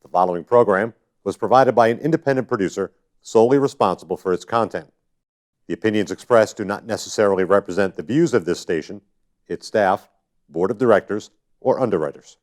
The following program was provided by an independent producer solely responsible for its content. The opinions expressed do not necessarily represent the views of this station, its staff, board of directors, or underwriters.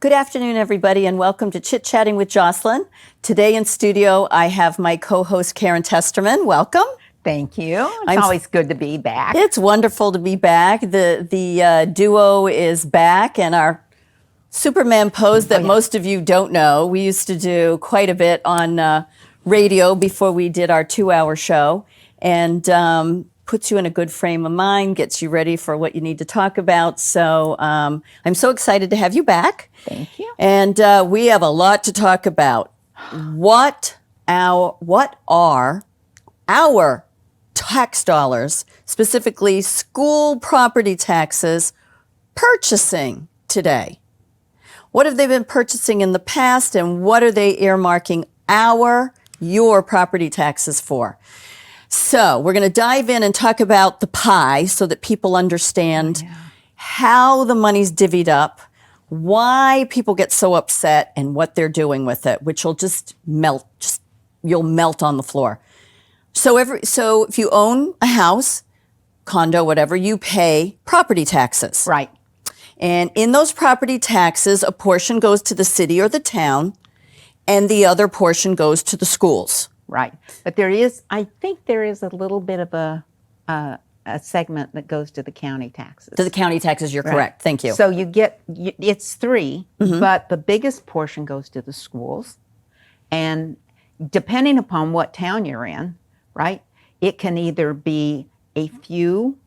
Good afternoon, everybody, and welcome to Chatting with Jocelyn. Today in studio, I have my co-host, Karen Testerman. Welcome. Thank you. It's always good to be back. It's wonderful to be back. The duo is back, and our Superman pose that most of you don't know. We used to do quite a bit on radio before we did our 2-hour show, and puts you in a good frame of mind, gets you ready for what you need to talk about. So I'm so excited to have you back. Thank you. And we have a lot to talk about. What are our tax dollars, specifically school property taxes, purchasing today? What have they been purchasing in the past, and what are they earmarking your property taxes for? So we're going to dive in and talk about the pie so that people understand how the money's divvied up, why people get so upset, and what they're doing with it, which will just melt. You'll melt on the floor. So if you own a house, condo, whatever, you pay property taxes. Right. And in those property taxes, a portion goes to the city or the town, and the other portion goes to the schools. Right. But I think there is a little bit of a segment that goes to the county taxes. To the county taxes, you're correct. Thank you. So it's three, but the biggest portion goes to the schools. And depending upon what town you're in, right, it can either be a few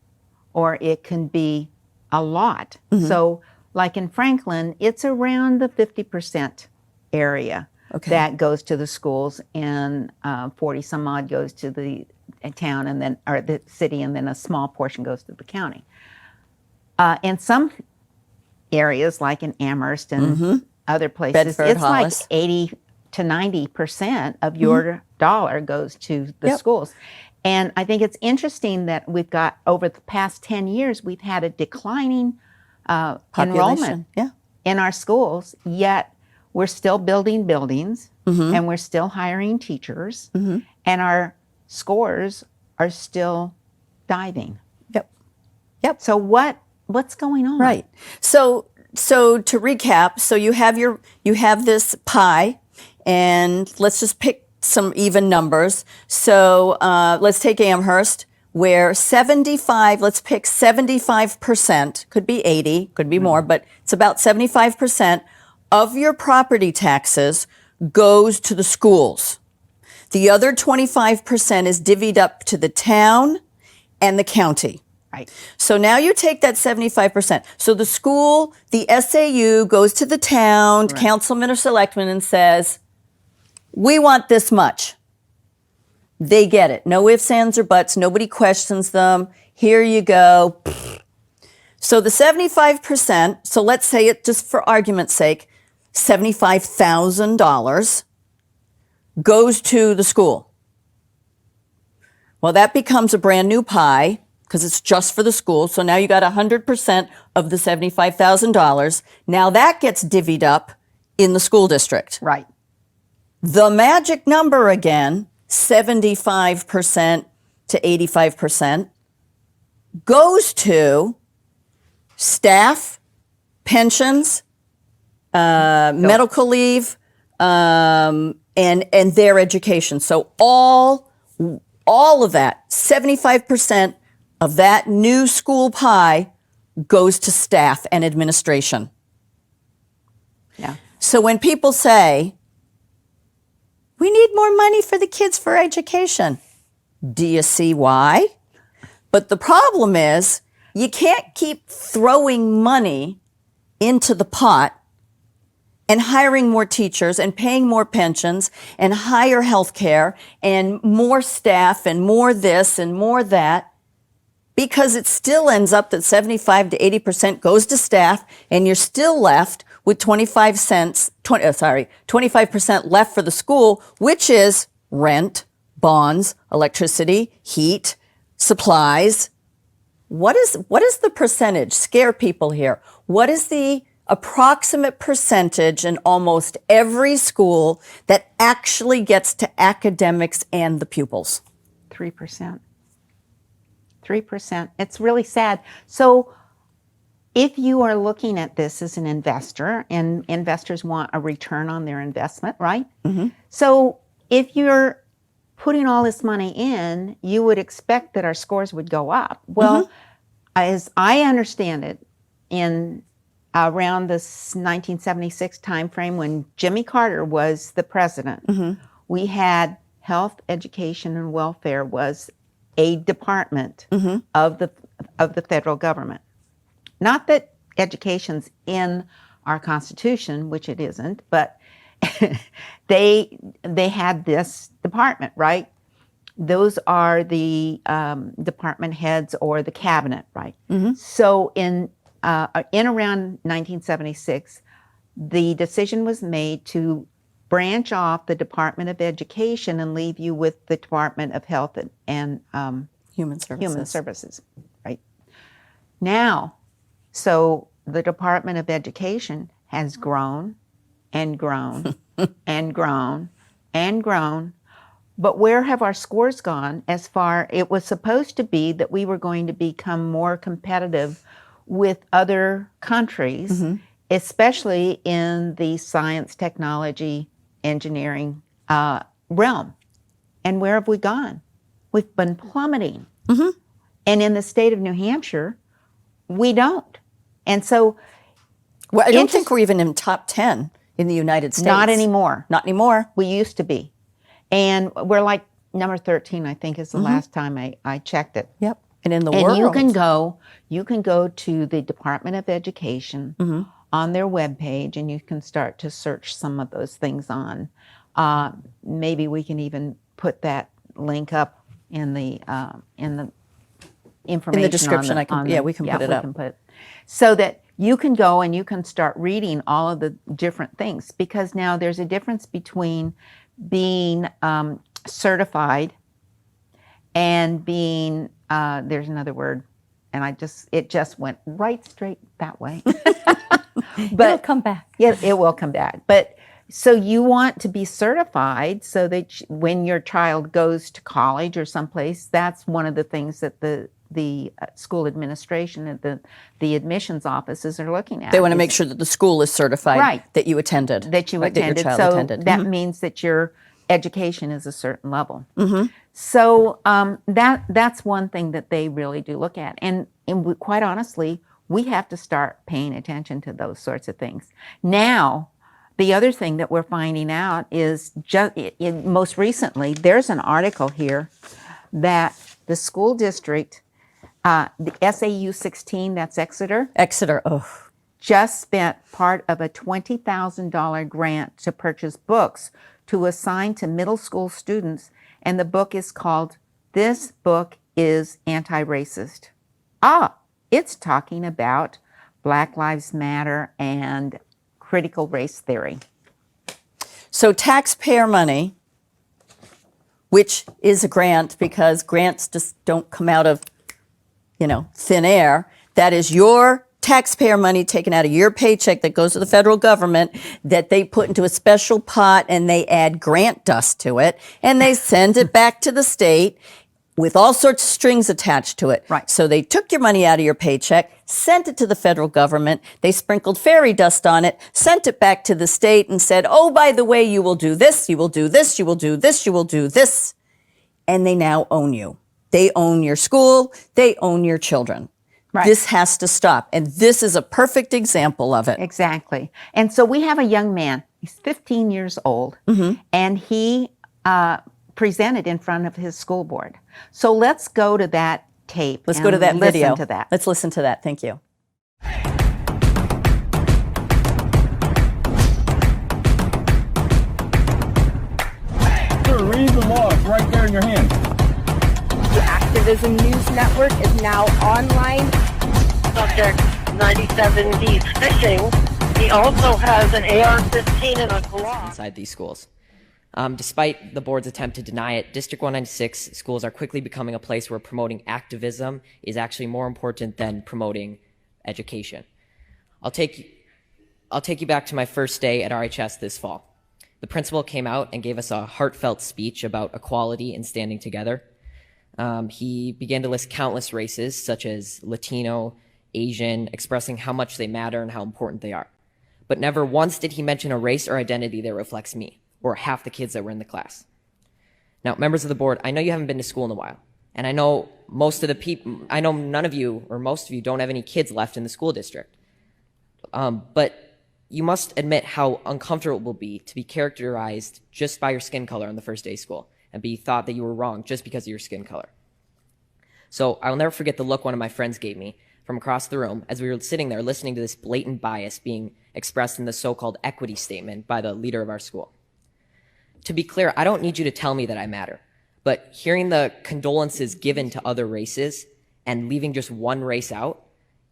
or it can be a lot. So like in Franklin, it's around the 50% area. Okay. That goes to the schools, and 40 some odd goes to the town, and then or the city, and then a small portion goes to the county. In some areas, like in Amherst and other places, Bedford, it's Hollis. like 80 to 90% of your dollar goes to the schools. And I think it's interesting that we've got, over the past 10 years, we've had a declining enrollment in our schools, yet we're still building buildings, and we're still hiring teachers, and our scores are still diving. Yep. So what's going on? Right. So to recap, so you have this pie, and let's just pick some even numbers. So let's take Amherst, where let's pick 75%, could be 80, could be more, but it's about 75% of your property taxes goes to the schools. The other 25% is divvied up to the town and the county. Right. So now you take that 75%. So the school, the SAU goes to the town, councilman or selectman, and says, we want this much. They get it. No ifs, ands, or buts. Nobody questions them. Here you go. So the 75%, so let's say it just for argument's sake, $75,000 goes to the school. Well, that becomes a brand new pie because it's just for the school. So now you got 100% of the $75,000. Now that gets divvied up in the school district. Right. The magic number again, 75% to 85%, goes to staff, pensions, medical leave, and their education. So all of that, 75% of that new school pie goes to staff and administration. Yeah. So when people say, we need more money for the kids for education, do you see why? But the problem is, you can't keep throwing money into the pot and hiring more teachers and paying more pensions and higher health care and more staff and more this and more that because it still ends up that 75 to 80% goes to staff, and you're still left with 25% left for the school, which is rent, bonds, electricity, heat, supplies. What is the percentage? Scare people here. What is the approximate percentage in almost every school that actually gets to academics and the pupils? 3%. 3%. It's really sad. So if you are looking at this as an investor, and investors want a return on their investment, right? Mm-hmm. So if you're putting all this money in, you would expect that our scores would go up. Well, as I understand it, in around this 1976 timeframe when Jimmy Carter was the president, we had health, education, and welfare was a department of the federal government. Not that education's in our Constitution, which it isn't, but they had this department, right? Those are the department heads or the cabinet, right? So in around 1976, the decision was made to branch off the Department of Education and leave you with the Department of Health and Human Services. Right? Now, so the Department of Education has grown and grown and grown and grown. But where have our scores gone as far? It was supposed to be that we were going to become more competitive with other countries, especially in the science, technology, engineering realm. And where have we gone? We've been plummeting. And in the state of New Hampshire, we don't. And so, well, I don't think we're even in top 10 in the United States. Not anymore. Not anymore. We used to be. And we're like number 13, I think, is the last time I checked it. Yep. And in the world. And you can go to the Department of Education on their webpage, and you can start to search some of those things on. Maybe we can even put that link up in the information. In the description, we can put it up. So that you can go and you can start reading all of the different things, because now there's a difference between being certified and being there's another word, and it just went right straight that way. But it'll come back. Yeah, it will come back. But so you want to be certified so that when your child goes to college or someplace, that's one of the things that the school administration and the admissions offices are looking at. They want to make sure that the school is certified, right, that you attended. That you attended. That your child so attended. That means that your education is a certain level. So that's one thing that they really do look at. And quite honestly, we have to start paying attention to those sorts of things. Now, the other thing that we're finding out is most recently, there's an article here that the school district, the SAU 16, that's Exeter, just spent part of a $20,000 grant to purchase books to assign to middle school students, and the book is called This Book is Anti-Racist. It's talking about Black Lives Matter and critical race theory. So taxpayer money, which is a grant, because grants just don't come out of, thin air. That is your taxpayer money taken out of your paycheck that goes to the federal government, that they put into a special pot and they add grant dust to it, and they send it back to the state with all sorts of strings attached to it. Right. So they took your money out of your paycheck, sent it to the federal government, they sprinkled fairy dust on it, sent it back to the state and said, oh, by the way, you will do this, you will do this, you will do this, you will do this. And they now own you. They own your school, they own your children. Right. This has to stop. And this is a perfect example of it. Exactly. And so we have a young man, he's 15 years old, and he presented in front of his school board. So let's go to that tape. Let's go to that video. Listen to that. Let's listen to that. Thank you. Sir, read the law. It's right there in your hand. Activism News Network is now online. Subject 97, he's fishing. He also has an AR-15 and a Glock. Inside these schools. Despite the board's attempt to deny it, District 196 schools are quickly becoming a place where promoting activism is actually more important than promoting education. I'll take you back to my first day at RHS this fall. The principal came out and gave us a heartfelt speech about equality and standing together. He began to list countless races, such as Latino, Asian, expressing how much they matter and how important they are. But never once did he mention a race or identity that reflects me, or half the kids that were in the class. Now, members of the board, I know you haven't been to school in a while, and I know none of you, or most of you, don't have any kids left in the school district. But you must admit how uncomfortable it will be to be characterized just by your skin color on the first day of school, and be thought that you were wrong just because of your skin color. So I will never forget the look one of my friends gave me from across the room as we were sitting there listening to this blatant bias being expressed in the so-called equity statement by the leader of our school. To be clear, I don't need you to tell me that I matter, but hearing the condolences given to other races and leaving just one race out,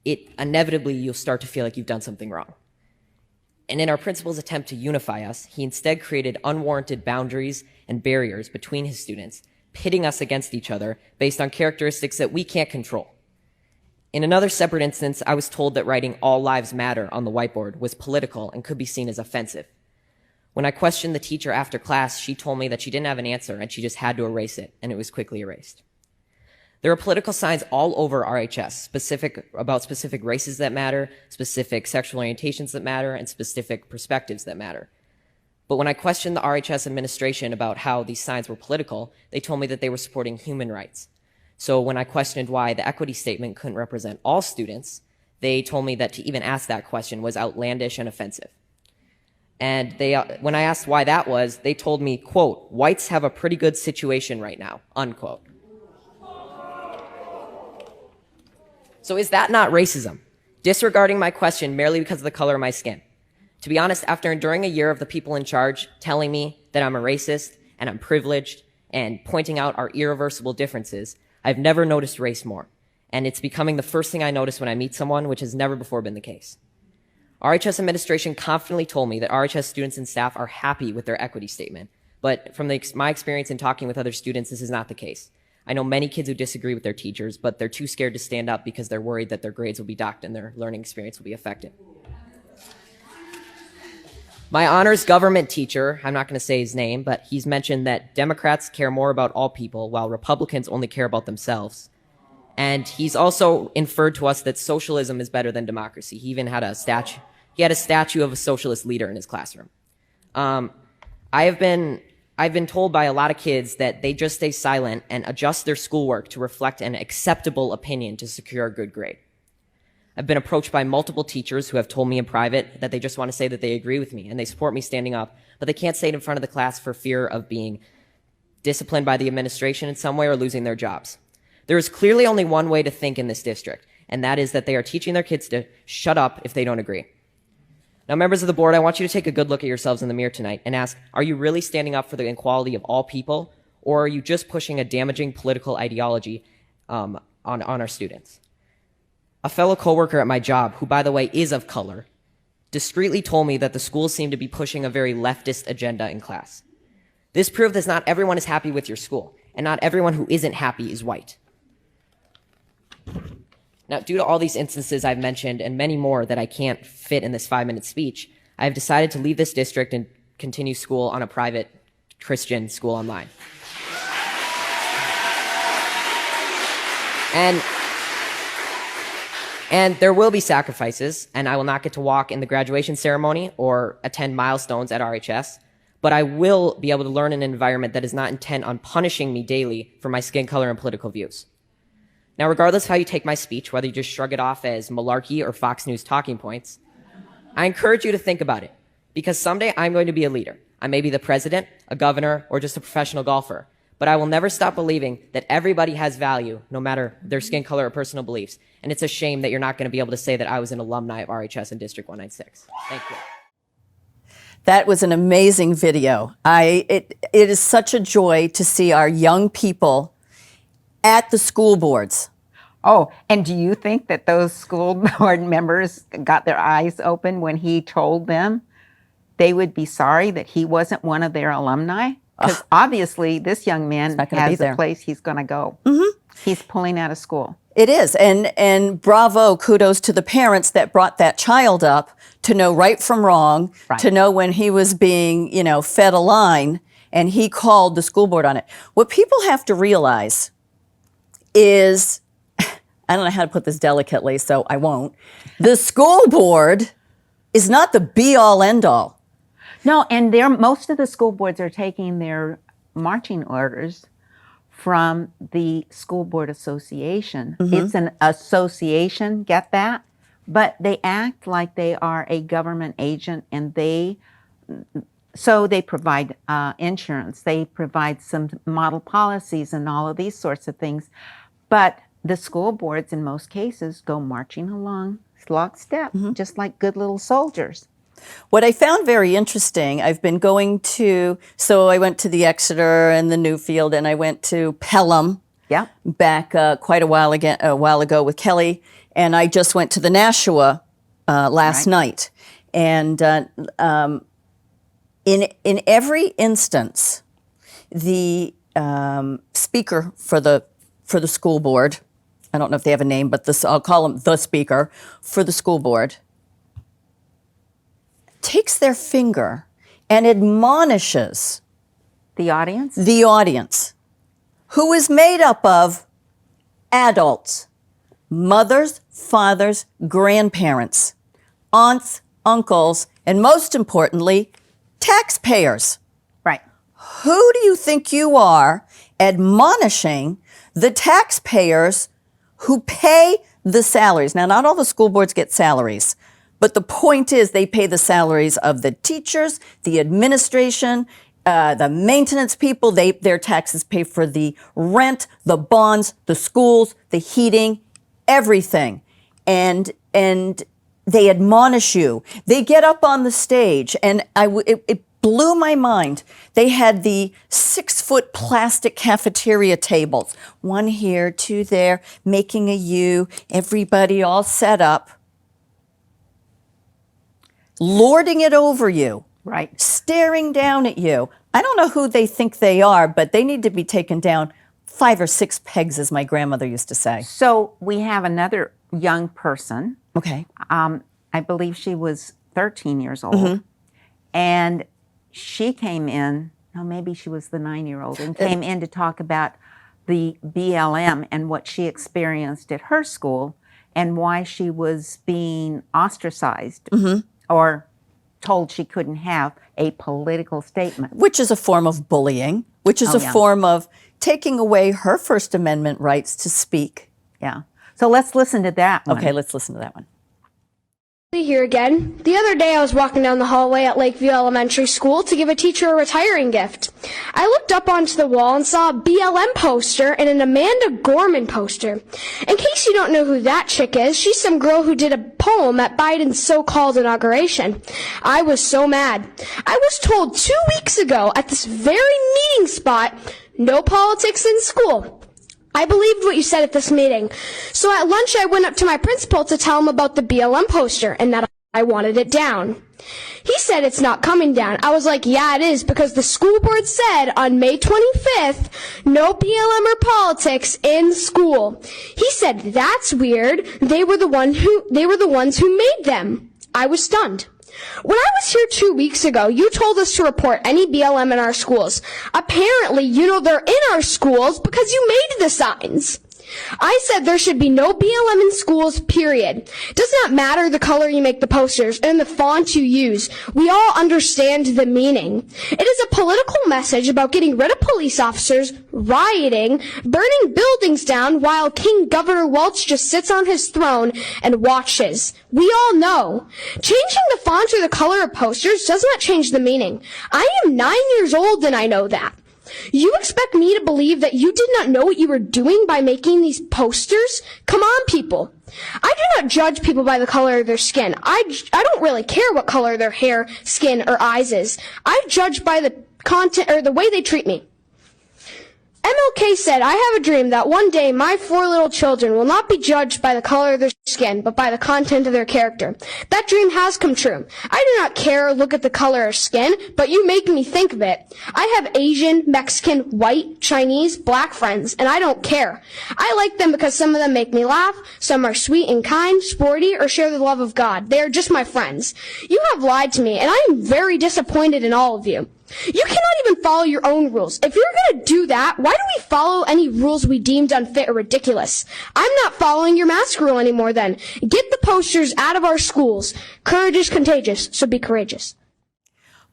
inevitably you'll start to feel like you've done something wrong. And in our principal's attempt to unify us, he instead created unwarranted boundaries and barriers between his students, pitting us against each other based on characteristics that we can't control. In another separate instance, I was told that writing "All Lives Matter" on the whiteboard was political and could be seen as offensive. When I questioned the teacher after class, she told me that she didn't have an answer and she just had to erase it, and it was quickly erased. There are political signs all over RHS, about specific races that matter, specific sexual orientations that matter, and specific perspectives that matter. But when I questioned the RHS administration about how these signs were political, they told me that they were supporting human rights. So when I questioned why the equity statement couldn't represent all students, they told me that to even ask that question was outlandish and offensive. And when I asked why that was, they told me, quote, "Whites have a pretty good situation right now," unquote. So is that not racism? Disregarding my question merely because of the color of my skin. To be honest, after enduring a year of the people in charge telling me that I'm a racist and I'm privileged and pointing out our irreversible differences, I've never noticed race more. And it's becoming the first thing I notice when I meet someone, which has never before been the case. RHS administration confidently told me that RHS students and staff are happy with their equity statement. But from my experience in talking with other students, this is not the case. I know many kids who disagree with their teachers, but they're too scared to stand up because they're worried that their grades will be docked and their learning experience will be affected. My honors government teacher, I'm not going to say his name, but he's mentioned that Democrats care more about all people while Republicans only care about themselves. And he's also inferred to us that socialism is better than democracy. He even had a statue. He had a statue of a socialist leader in his classroom. I've been told by a lot of kids that they just stay silent and adjust their schoolwork to reflect an acceptable opinion to secure a good grade. I've been approached by multiple teachers who have told me in private that they just want to say that they agree with me and they support me standing up, but they can't say it in front of the class for fear of being disciplined by the administration in some way or losing their jobs. There is clearly only one way to think in this district, and that is that they are teaching their kids to shut up if they don't agree. Now, members of the board, I want you to take a good look at yourselves in the mirror tonight and ask, are you really standing up for the equality of all people, or are you just pushing a damaging political ideology on our students? A fellow coworker at my job, who by the way is of color, discreetly told me that the schools seem to be pushing a very leftist agenda in class. This proved that not everyone is happy with your school, and not everyone who isn't happy is white. Now, due to all these instances I've mentioned and many more that I can't fit in this 5-minute speech, I have decided to leave this district and continue school on a private Christian school online. And there will be sacrifices, and I will not get to walk in the graduation ceremony or attend milestones at RHS, but I will be able to learn in an environment that is not intent on punishing me daily for my skin color and political views. Now, regardless of how you take my speech, whether you just shrug it off as malarkey or Fox News talking points, I encourage you to think about it, because someday I'm going to be a leader. I may be the president, a governor, or just a professional golfer, but I will never stop believing that everybody has value, no matter their skin color or personal beliefs, and it's a shame that you're not going to be able to say that I was an alumni of RHS in District 196. Thank you. That was an amazing video. It is such a joy to see our young people at the school boards. Oh, and do you think that those school board members got their eyes open when he told them they would be sorry that he wasn't one of their alumni? Because obviously this young man not gonna be has a there. place he's going to go. He's pulling out of school. It is. And bravo, kudos to the parents that brought that child up to know right from wrong, to know when he was being, fed a line, and he called the school board on it. What people have to realize is, I don't know how to put this delicately, so I won't. The school board is not the be-all, end-all. No, and most of the school boards are taking their marching orders from the School Board Association. It's an association, get that? But they act like they are a government agent, and they provide insurance, they provide some model policies and all of these sorts of things. But the school boards, in most cases, go marching along lockstep, just like good little soldiers. What I found very interesting, I've been going to, so I went to the Exeter and the Newfield, and I went to Pelham back quite a while ago with Kelly, and I just went to the Nashua last night. And in every instance, the speaker for the school board, I don't know if they have a name, but I'll call him the speaker for the school board, takes their finger and admonishes the audience, who is made up of adults, mothers, fathers, grandparents, aunts, uncles, and most importantly, taxpayers. Right. Who do you think you are admonishing the taxpayers who pay the salaries? Now, not all the school boards get salaries, but the point is they pay the salaries of the teachers, the administration, the maintenance people. Their taxes pay for the rent, the bonds, the schools, the heating, everything. And they admonish you. They get up on the stage, and it blew my mind. They had the 6-foot plastic cafeteria tables, one here, two there, making a U, everybody all set up, lording it over you, staring down at you. I don't know who they think they are, but they need to be taken down 5 or 6 pegs, as my grandmother used to say. So we have another young person. Okay. I believe she was 13 years old. And she came in, maybe she was the 9-year-old, and came in to talk about the BLM and what she experienced at her school and why she was being ostracized or told she couldn't have a political statement. Which is a form of bullying, which is a form of taking away her First Amendment rights to speak. Yeah. So let's listen to that one. Okay, let's listen to that one. Here again. The other day I was walking down the hallway at Lakeview Elementary School to give a teacher a retiring gift. I looked up onto the wall and saw a BLM poster and an Amanda Gorman poster. In case you don't know who that chick is, she's some girl who did a poem at Biden's so-called inauguration. I was so mad. I was told 2 weeks ago at this very meeting spot, no politics in school. I believed what you said at this meeting. So at lunch I went up to my principal to tell him about the BLM poster and that I wanted it down. He said it's not coming down. I was like, yeah, it is, because the school board said on May 25th, no BLM or politics in school. He said, that's weird. They were the ones who made them. I was stunned. When I was here 2 weeks ago, you told us to report any BLM in our schools. Apparently, you know they're in our schools because you made the signs. I said there should be no BLM in schools, period. It does not matter the color you make the posters and the font you use. We all understand the meaning. It is a political message about getting rid of police officers, rioting, burning buildings down while King Governor Welch just sits on his throne and watches. We all know. Changing the font or the color of posters does not change the meaning. I am 9 years old and I know that. You expect me to believe that you did not know what you were doing by making these posters? Come on, people. I do not judge people by the color of their skin. I don't really care what color their hair, skin, or eyes is. I judge by the content or the way they treat me. MLK said, I have a dream that one day my 4 little children will not be judged by the color of their skin, but by the content of their character. That dream has come true. I do not care or look at the color of skin, but you make me think of it. I have Asian, Mexican, white, Chinese, black friends, and I don't care. I like them because some of them make me laugh, some are sweet and kind, sporty, or share the love of God. They are just my friends. You have lied to me, and I am very disappointed in all of you. You cannot even follow your own rules. If you're going to do that, why do we follow any rules we deemed unfit or ridiculous? I'm not following your mask rule anymore then. Get the posters out of our schools. Courage is contagious, so be courageous.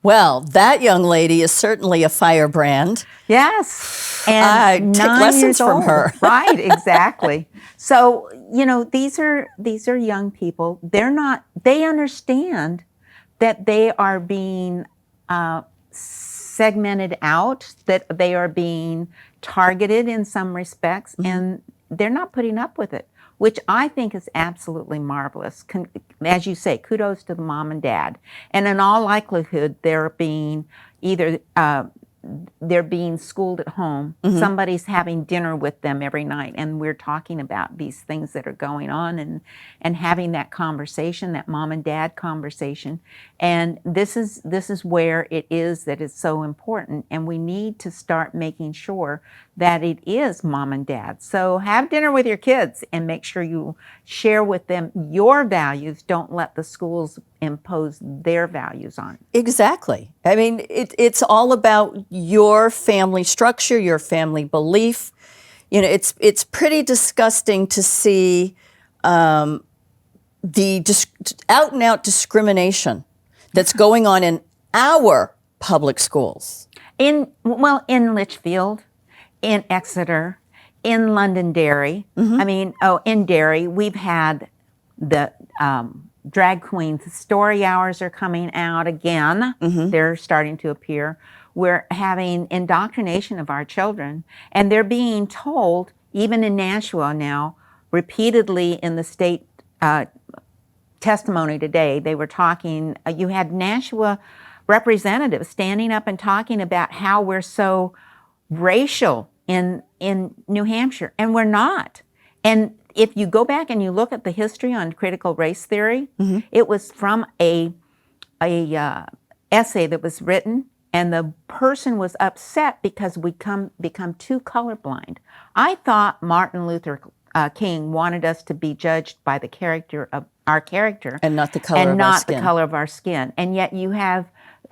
Well, that young lady is certainly a firebrand. Yes. I And take 9 lessons years from old. her. Right, exactly. So, these are young people. They understand that they are being segmented out, that they are being targeted in some respects, and they're not putting up with it, which I think is absolutely marvelous. As you say, kudos to the mom and dad. And in all likelihood, they're being either they're being schooled at home. Somebody's having dinner with them every night, and we're talking about these things that are going on, and having that conversation, that mom and dad conversation. And this is where it is that it's so important, and we need to start making sure that it is mom and dad. So have dinner with your kids and make sure you share with them your values. Don't let the schools impose their values on. Exactly. I mean, it's all about your family structure, your family belief. It's pretty disgusting to see the out and out discrimination that's going on in our public schools. In Litchfield, in Exeter, in Londonderry. I mean, in Derry, we've had the drag queens. Story hours are coming out again. They're starting to appear. We're having indoctrination of our children, and they're being told, even in Nashua now, repeatedly in the state testimony today, they were talking, you had Nashua representatives standing up and talking about how we're so racial in New Hampshire, and we're not. And if you go back and you look at the history on critical race theory, it was from a essay that was written, and the person was upset because we become too colorblind. I thought Martin Luther King wanted us to be judged by the character of our character, And not the color and of our not skin. the color of our skin. And yet you have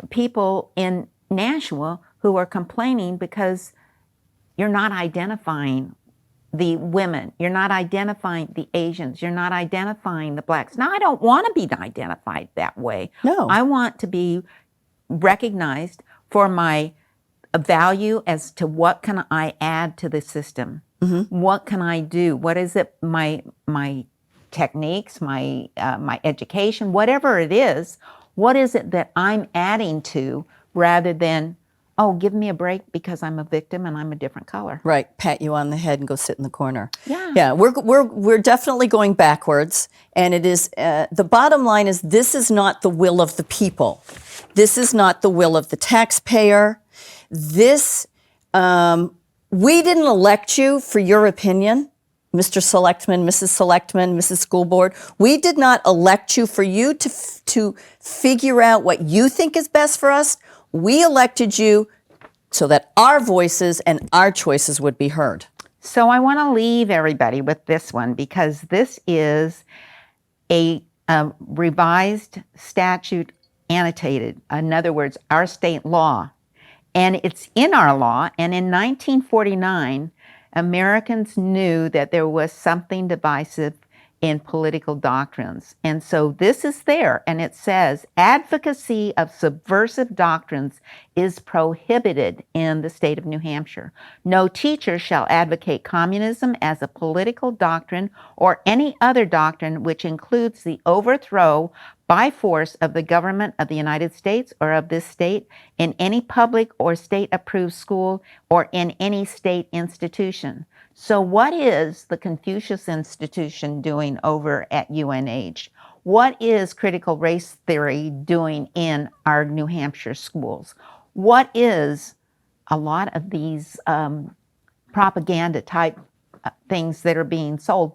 people in Nashua who are complaining because you're not identifying the women, you're not identifying the Asians, you're not identifying the blacks. Now, I don't want to be identified that way. No. I want to be recognized for my value as to what can I add to the system. What can I do? What is it? My techniques, my education, whatever it is. What is it that I'm adding to, rather than, oh, give me a break because I'm a victim and I'm a different color. Right, pat you on the head and go sit in the corner. Yeah. We're definitely going backwards, and it is the bottom line is this is not the will of the people. This is not the will of the taxpayer. This we didn't elect you for your opinion, Mr. Selectman, Mrs. Selectman, Mrs. School Board. We did not elect you for you to figure out what you think is best for us. We elected you so that our voices and our choices would be heard. So I want to leave everybody with this one, because this is a revised statute annotated. In other words, our state law. And it's in our law. And in 1949, Americans knew that there was something divisive in political doctrines. And so this is there, and it says, advocacy of subversive doctrines is prohibited in the state of New Hampshire. No teacher shall advocate communism as a political doctrine or any other doctrine which includes the overthrow by force of the government of the United States or of this state in any public or state-approved school or in any state institution. So what is the Confucius Institution doing over at UNH? What is critical race theory doing in our New Hampshire schools? What is a lot of these propaganda type things that are being sold.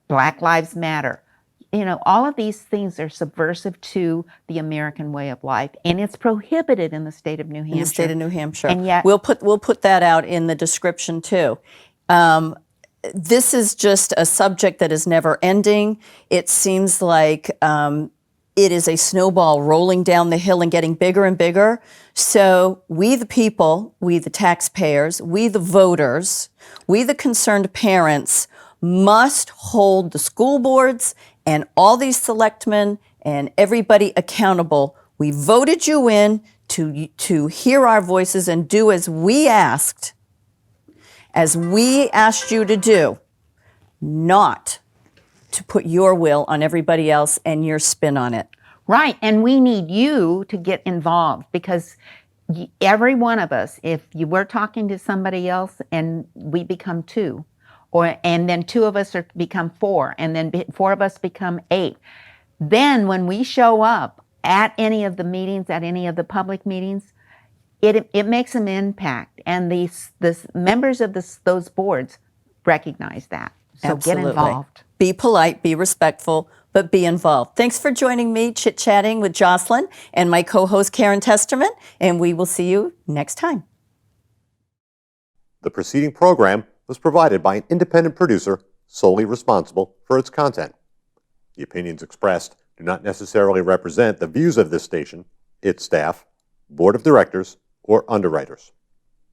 Black Lives Matter. All of these things are subversive to the American way of life, and it's prohibited in the state of New Hampshire. In the state of New Hampshire. And yet, we'll put that out in the description too. This is just a subject that is never ending. It seems like it is a snowball rolling down the hill and getting bigger and bigger. So we the people, we the taxpayers, we the voters, we the concerned parents must hold the school boards and all these selectmen and everybody accountable. We voted you in to hear our voices and do as we asked you to do, not to put your will on everybody else and your spin on it. right, and we need you to get involved, because every one of us, if you were talking to somebody else and we become two, and then two of us become four, and then four of us become eight, then when we show up at any of the meetings, at any of the public meetings, it makes an impact, and the members of those boards recognize that. So Absolutely. get involved. Be polite, be respectful, but be involved. Thanks for joining me, chit-chatting with Jocelyn and my co-host Karen Testerman, and we will see you next time. The preceding program was provided by an independent producer solely responsible for its content. The opinions expressed do not necessarily represent the views of this station, its staff, board of directors, or underwriters.